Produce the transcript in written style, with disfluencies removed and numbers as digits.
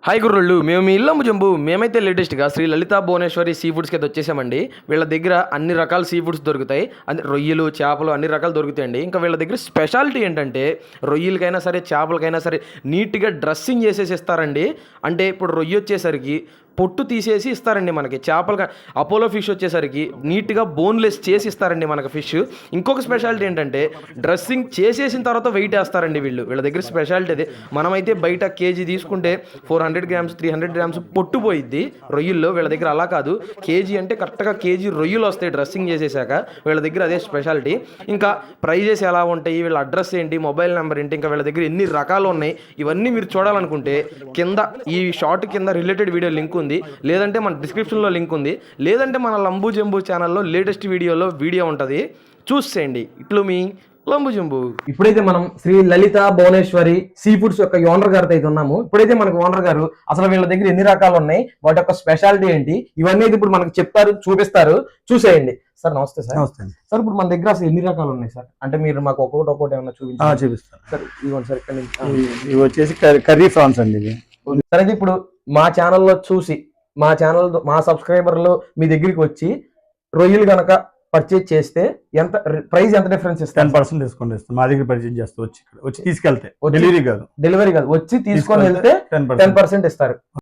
Hi గుర్రోళ్ళు, మేము మీ ఇల్లమ్మ జంబు. మేమైతే లేటెస్ట్గా శ్రీ లలితా భువనేశ్వరి సీ ఫుడ్స్కి అయితే వచ్చేసామండి. వీళ్ళ దగ్గర అన్ని రకాల సీ ఫుడ్స్ దొరుకుతాయి. అంటే రొయ్యలు, చేపలు అన్ని రకాలు దొరుకుతాయండి. ఇంకా వీళ్ళ దగ్గర స్పెషాలిటీ ఏంటంటే రొయ్యలకైనా సరే, చేపలకైనా సరే నీట్గా డ్రెస్సింగ్ చేసేసి ఇస్తారండి. అంటే ఇప్పుడు రొయ్య వచ్చేసరికి పొట్టు తీసేసి ఇస్తారండి మనకి. చేపలుగా అపోలో ఫిష్ వచ్చేసరికి నీట్గా బోన్లెస్ చేసి ఇస్తారండి మనకి ఫిష్. ఇంకొక స్పెషాలిటీ ఏంటంటే డ్రెస్సింగ్ చేసేసిన తర్వాత వెయిట్ వేస్తారండి వీళ్ళ దగ్గర స్పెషాలిటీ అదే. మనమైతే బయట కేజీ తీసుకుంటే 400 గ్రామ్స్ 300 గ్రామ్స్ పొట్టు పోయిద్ది రొయ్యల్లో. వీళ్ళ దగ్గర అలా కాదు, కేజీ అంటే కరెక్ట్గా కేజీ రొయ్యలు వస్తాయి డ్రెస్సింగ్ చేసేసాక. వీళ్ళ దగ్గర అదే స్పెషాలిటీ. ఇంకా ప్రైజెస్ ఎలా ఉంటాయి, వీళ్ళ అడ్రస్ ఏంటి, మొబైల్ నెంబర్ ఏంటి, ఇంకా వీళ్ళ దగ్గర ఎన్ని రకాలు ఉన్నాయి, ఇవన్నీ మీరు చూడాలనుకుంటే కింద ఈ షార్ట్ కింద రిలేటెడ్ వీడియో లింక్ ఉంది, లేదంటే మన డిస్క్రిప్షన్లో లింక్ ఉంది, లేదంటే మన లంబు జంబు ఛానల్లో లేటెస్ట్ వీడియో ఉంటుంది, చూసేయండి. ఇట్లు మీ లంబు జంబు. ఇప్పుడైతే మనం శ్రీ లలిత భువనేశ్వరి సీ ఫుడ్స్ యొక్క ఓనర్ గారితో అయితే ఉన్నాము. ఇప్పుడైతే మనకు ఓనర్ గారు అసలు వీళ్ళ దగ్గర ఎన్ని రకాలు ఉన్నాయి, వాటి యొక్క స్పెషాలిటీ ఏంటి, ఇవన్నీ ఇప్పుడు మనకు చెప్తారు, చూపిస్తారు, చూసేయండి. సార్ నమస్తే. సార్ నమస్తే సార్. ఇప్పుడు మన దగ్గర అసలు ఎన్ని రకాలు ఉన్నాయి సార్? అంటే మీరు మాకు ఒక్కొక్కటి ఏమన్నా చూపిస్తాను సార్. ఇవ్వండి సార్. ఇక్కడ ఇవి వచ్చేసి కర్రీ ప్రాన్స్ అండి. ఇది సరే, ఇప్పుడు మా ఛానల్లో చూసి మా సబ్స్క్రైబర్లు మీ దగ్గరికి వచ్చి రొయ్యలు కనుక పర్చేజ్ చేస్తే ఎంత ప్రైస్, ఎంత డిఫరెన్స్ ఇస్తారు? 10% డిస్కౌంట్ ఇస్తాం. మా దగ్గర పర్చేజ్ చేస్తే వచ్చి తీసుకెళ్తే, డెలివరీ కాదు, వచ్చి తీసుకొని వెళ్తే 10% ఇస్తారు.